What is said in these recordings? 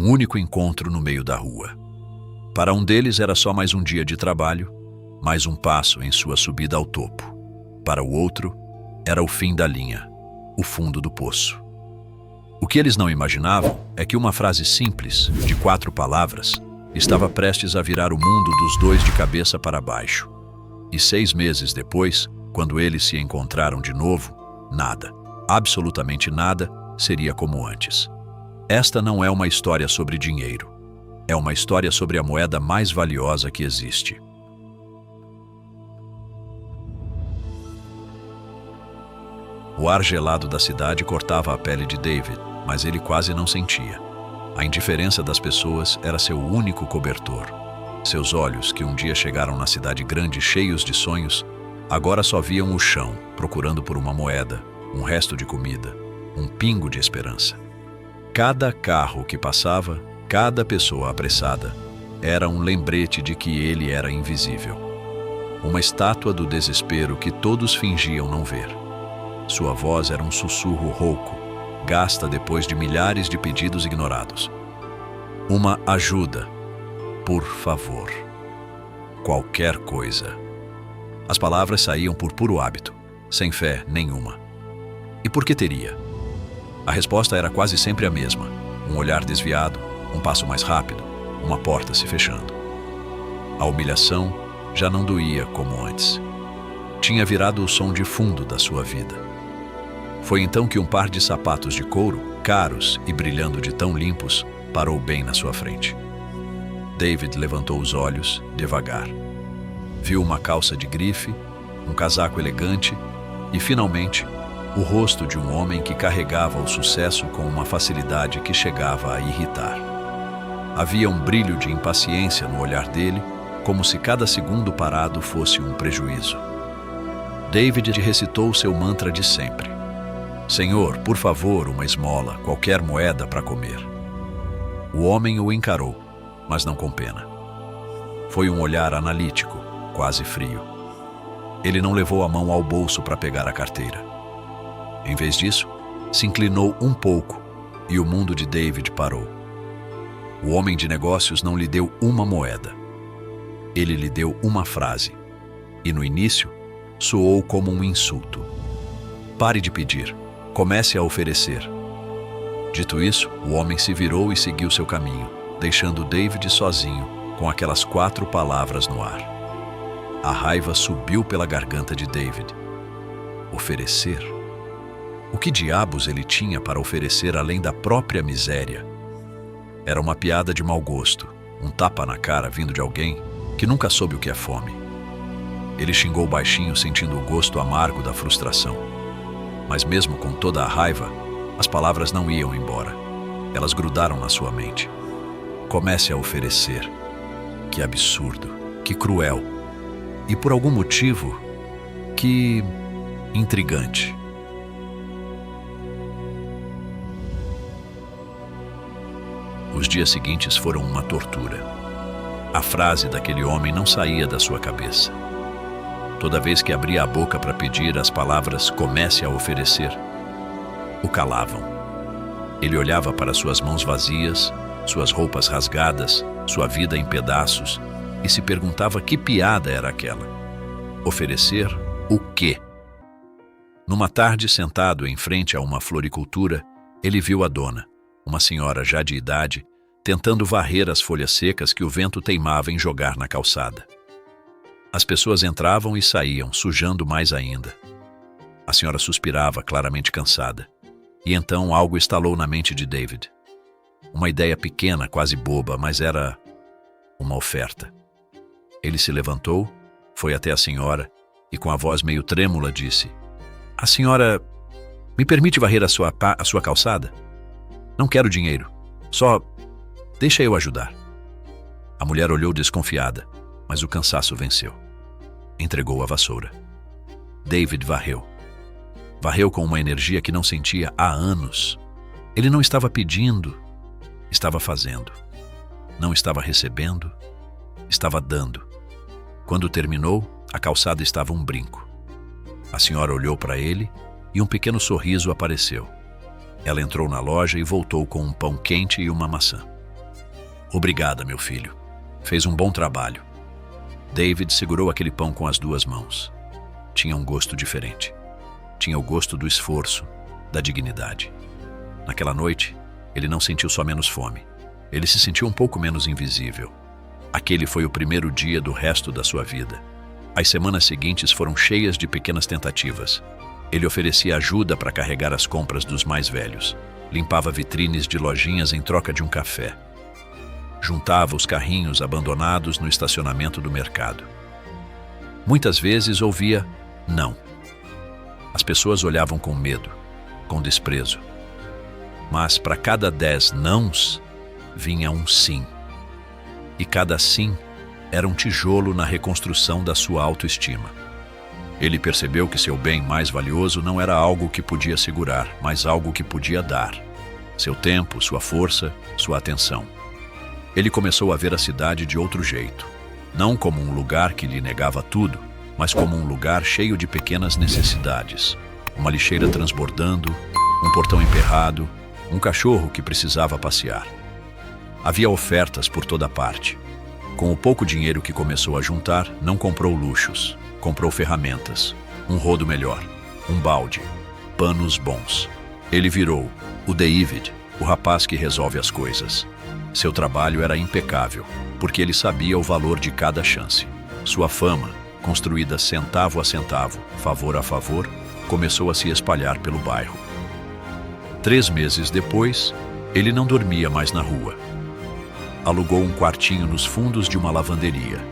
único encontro no meio da rua. Para um deles era só mais um dia de trabalho, mais um passo em sua subida ao topo. Para o outro, era o fim da linha, o fundo do poço. O que eles não imaginavam é que uma frase simples, de 4 palavras, estava prestes a virar o mundo dos dois de cabeça para baixo. E 6 meses depois, quando eles se encontraram de novo, nada, absolutamente nada, seria como antes. Esta não é uma história sobre dinheiro. É uma história sobre a moeda mais valiosa que existe. O ar gelado da cidade cortava a pele de David, mas ele quase não sentia. A indiferença das pessoas era seu único cobertor. Seus olhos, que um dia chegaram na cidade grande cheios de sonhos, agora só viam o chão, procurando por uma moeda, um resto de comida, um pingo de esperança. Cada carro que passava, cada pessoa apressada, era um lembrete de que ele era invisível. Uma estátua do desespero que todos fingiam não ver. Sua voz era um sussurro rouco, gasta depois de milhares de pedidos ignorados. Uma ajuda. Por favor. Qualquer coisa. As palavras saíam por puro hábito, sem fé nenhuma. E por que teria? A resposta era quase sempre a mesma. Um olhar desviado, um passo mais rápido, uma porta se fechando. A humilhação já não doía como antes. Tinha virado o som de fundo da sua vida. Foi então que um par de sapatos de couro, caros e brilhando de tão limpos, parou bem na sua frente. David levantou os olhos, devagar. Viu uma calça de grife, um casaco elegante e, finalmente, o rosto de um homem que carregava o sucesso com uma facilidade que chegava a irritar. Havia um brilho de impaciência no olhar dele, como se cada segundo parado fosse um prejuízo. David recitou seu mantra de sempre. Senhor, por favor, uma esmola, qualquer moeda para comer. O homem o encarou, mas não com pena. Foi um olhar analítico, quase frio. Ele não levou a mão ao bolso para pegar a carteira. Em vez disso, se inclinou um pouco e o mundo de David parou. O homem de negócios não lhe deu uma moeda. Ele lhe deu uma frase, e no início soou como um insulto. Pare de pedir, comece a oferecer. Dito isso, o homem se virou e seguiu seu caminho, deixando David sozinho com aquelas 4 palavras no ar. A raiva subiu pela garganta de David. Oferecer? O que diabos ele tinha para oferecer além da própria miséria? Era uma piada de mau gosto, um tapa na cara vindo de alguém que nunca soube o que é fome. Ele xingou baixinho, sentindo o gosto amargo da frustração. Mas mesmo com toda a raiva, as palavras não iam embora. Elas grudaram na sua mente. Comece a oferecer. Que absurdo, que cruel. E por algum motivo, que intrigante. Os dias seguintes foram uma tortura. A frase daquele homem não saía da sua cabeça. Toda vez que abria a boca para pedir, as palavras "comece a oferecer" o calavam. Ele olhava para suas mãos vazias, suas roupas rasgadas, sua vida em pedaços, e se perguntava que piada era aquela. Oferecer o quê? Numa tarde, sentado em frente a uma floricultura, ele viu a dona, uma senhora já de idade, tentando varrer as folhas secas que o vento teimava em jogar na calçada. As pessoas entravam e saíam, sujando mais ainda. A senhora suspirava, claramente cansada. E então algo estalou na mente de David. Uma ideia pequena, quase boba, mas era uma oferta. Ele se levantou, foi até a senhora e com a voz meio trêmula disse: "A senhora me permite varrer a sua calçada? Não quero dinheiro, só deixa eu ajudar." A mulher olhou desconfiada, mas o cansaço venceu. Entregou a vassoura. David varreu. Varreu com uma energia que não sentia há anos. Ele não estava pedindo, estava fazendo. Não estava recebendo, estava dando. Quando terminou, a calçada estava um brinco. A senhora olhou para ele e um pequeno sorriso apareceu. Ela entrou na loja e voltou com um pão quente e uma maçã. Obrigada, meu filho. Fez um bom trabalho. David segurou aquele pão com as duas mãos. Tinha um gosto diferente. Tinha o gosto do esforço, da dignidade. Naquela noite, ele não sentiu só menos fome. Ele se sentiu um pouco menos invisível. Aquele foi o primeiro dia do resto da sua vida. As semanas seguintes foram cheias de pequenas tentativas. Ele oferecia ajuda para carregar as compras dos mais velhos. Limpava vitrines de lojinhas em troca de um café. Juntava os carrinhos abandonados no estacionamento do mercado. Muitas vezes ouvia não. As pessoas olhavam com medo, com desprezo. Mas para cada 10 nãos, vinha um sim. E cada sim era um tijolo na reconstrução da sua autoestima. Ele percebeu que seu bem mais valioso não era algo que podia segurar, mas algo que podia dar. Seu tempo, sua força, sua atenção. Ele começou a ver a cidade de outro jeito. Não como um lugar que lhe negava tudo, mas como um lugar cheio de pequenas necessidades. Uma lixeira transbordando, um portão emperrado, um cachorro que precisava passear. Havia ofertas por toda parte. Com o pouco dinheiro que começou a juntar, não comprou luxos. Comprou ferramentas, um rodo melhor, um balde, panos bons. Ele virou o David, o rapaz que resolve as coisas. Seu trabalho era impecável, porque ele sabia o valor de cada chance. Sua fama, construída centavo a centavo, favor a favor, começou a se espalhar pelo bairro. 3 meses depois, ele não dormia mais na rua. Alugou um quartinho nos fundos de uma lavanderia.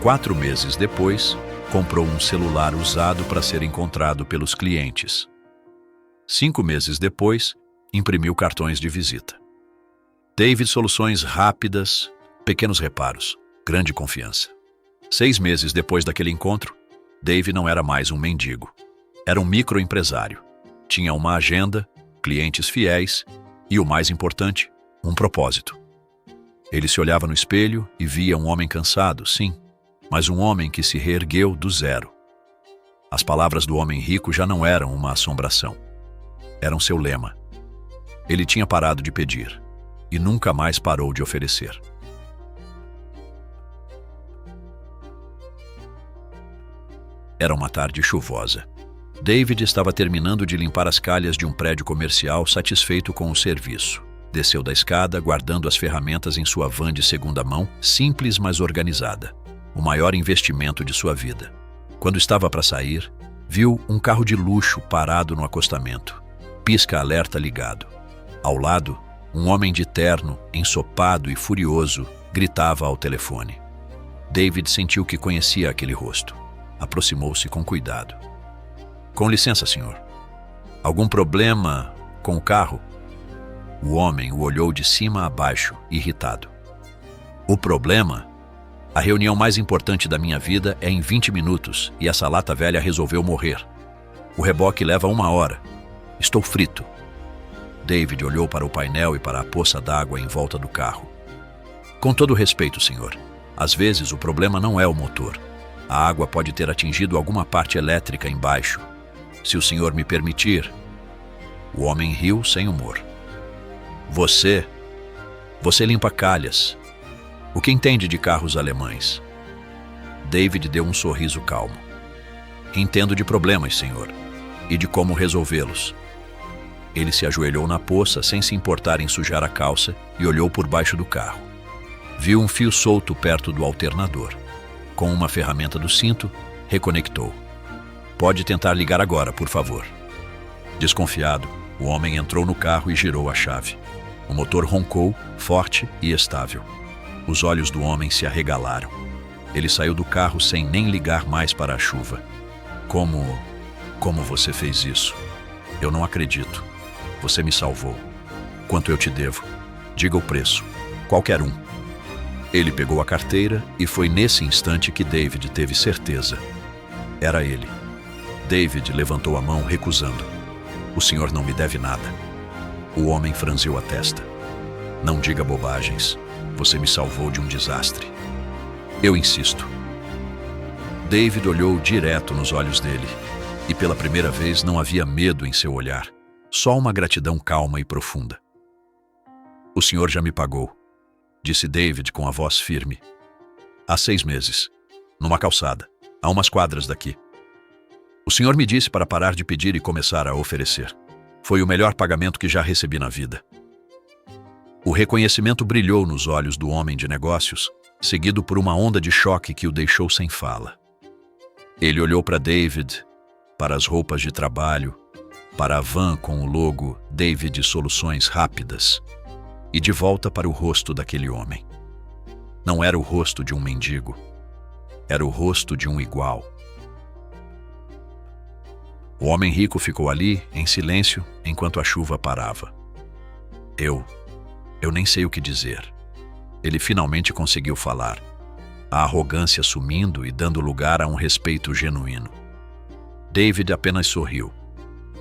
4 meses depois, comprou um celular usado para ser encontrado pelos clientes. 5 meses depois, imprimiu cartões de visita. David, soluções rápidas, pequenos reparos, grande confiança. 6 meses depois daquele encontro, Dave não era mais um mendigo. Era um microempresário. Tinha uma agenda, clientes fiéis e, o mais importante, um propósito. Ele se olhava no espelho e via um homem cansado, sim, mas um homem que se reergueu do zero. As palavras do homem rico já não eram uma assombração. Eram seu lema. Ele tinha parado de pedir e nunca mais parou de oferecer. Era uma tarde chuvosa. David estava terminando de limpar as calhas de um prédio comercial, satisfeito com o serviço. Desceu da escada, guardando as ferramentas em sua van de segunda mão, simples mas organizada. O maior investimento de sua vida. Quando estava para sair, viu um carro de luxo parado no acostamento. Pisca-alerta ligado. Ao lado, um homem de terno, ensopado e furioso, gritava ao telefone. David sentiu que conhecia aquele rosto. Aproximou-se com cuidado. Com licença, senhor. Algum problema com o carro? O homem o olhou de cima a baixo, irritado. O problema? A reunião mais importante da minha vida é em 20 minutos e essa lata velha resolveu morrer. O reboque leva 1 hora. Estou frito. David olhou para o painel e para a poça d'água em volta do carro. Com todo respeito, senhor, às vezes o problema não é o motor. A água pode ter atingido alguma parte elétrica embaixo. Se o senhor me permitir... O homem riu sem humor. Você limpa calhas. O que entende de carros alemães? David deu um sorriso calmo. Entendo de problemas, senhor, e de como resolvê-los. Ele se ajoelhou na poça sem se importar em sujar a calça e olhou por baixo do carro. Viu um fio solto perto do alternador. Com uma ferramenta do cinto, reconectou. Pode tentar ligar agora, por favor. Desconfiado, o homem entrou no carro e girou a chave. O motor roncou, forte e estável. Os olhos do homem se arregalaram. Ele saiu do carro sem nem ligar mais para a chuva. Como você fez isso? Eu não acredito. Você me salvou. Quanto eu te devo? Diga o preço. Qualquer um. Ele pegou a carteira e foi nesse instante que David teve certeza. Era ele. David levantou a mão, recusando. O senhor não me deve nada. O homem franziu a testa. Não diga bobagens. Você me salvou de um desastre. Eu insisto. David olhou direto nos olhos dele, e pela primeira vez não havia medo em seu olhar, só uma gratidão calma e profunda. O senhor já me pagou. disse David com a voz firme. Há 6 meses, numa calçada, a umas quadras daqui. O senhor me disse para parar de pedir e começar a oferecer. Foi o melhor pagamento que já recebi na vida. O reconhecimento brilhou nos olhos do homem de negócios, seguido por uma onda de choque que o deixou sem fala. Ele olhou para David, para as roupas de trabalho, para a van com o logo David Soluções Rápidas, e de volta para o rosto daquele homem. Não era o rosto de um mendigo, era o rosto de um igual. O homem rico ficou ali, em silêncio, enquanto a chuva parava. Eu nem sei o que dizer. Ele finalmente conseguiu falar, a arrogância sumindo e dando lugar a um respeito genuíno. David apenas sorriu.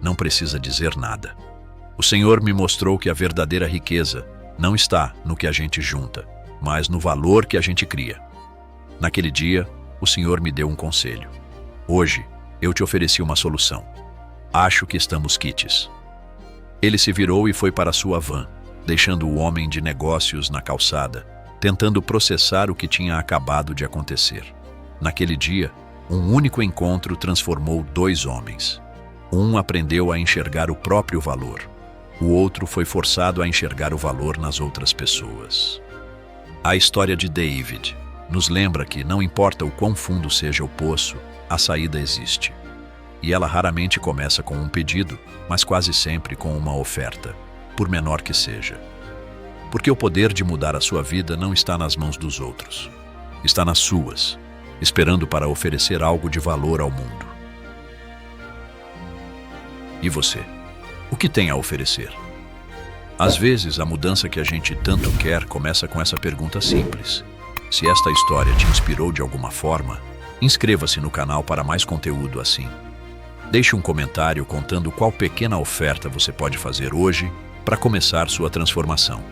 Não precisa dizer nada. O Senhor me mostrou que a verdadeira riqueza não está no que a gente junta, mas no valor que a gente cria. Naquele dia, o Senhor me deu um conselho. Hoje, eu te ofereci uma solução. Acho que estamos quites. Ele se virou e foi para sua van, deixando o homem de negócios na calçada, tentando processar o que tinha acabado de acontecer. Naquele dia, um único encontro transformou 2 homens. Um aprendeu a enxergar o próprio valor. O outro foi forçado a enxergar o valor nas outras pessoas. A história de David nos lembra que, não importa o quão fundo seja o poço, a saída existe. E ela raramente começa com um pedido, mas quase sempre com uma oferta, por menor que seja. Porque o poder de mudar a sua vida não está nas mãos dos outros. Está nas suas, esperando para oferecer algo de valor ao mundo. E você? O que tem a oferecer? Às vezes, a mudança que a gente tanto quer começa com essa pergunta simples. Se esta história te inspirou de alguma forma, inscreva-se no canal para mais conteúdo assim. Deixe um comentário contando qual pequena oferta você pode fazer hoje para começar sua transformação.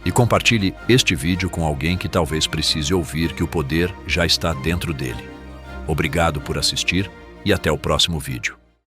E compartilhe este vídeo com alguém que talvez precise ouvir que o poder já está dentro dele. Obrigado por assistir e até o próximo vídeo.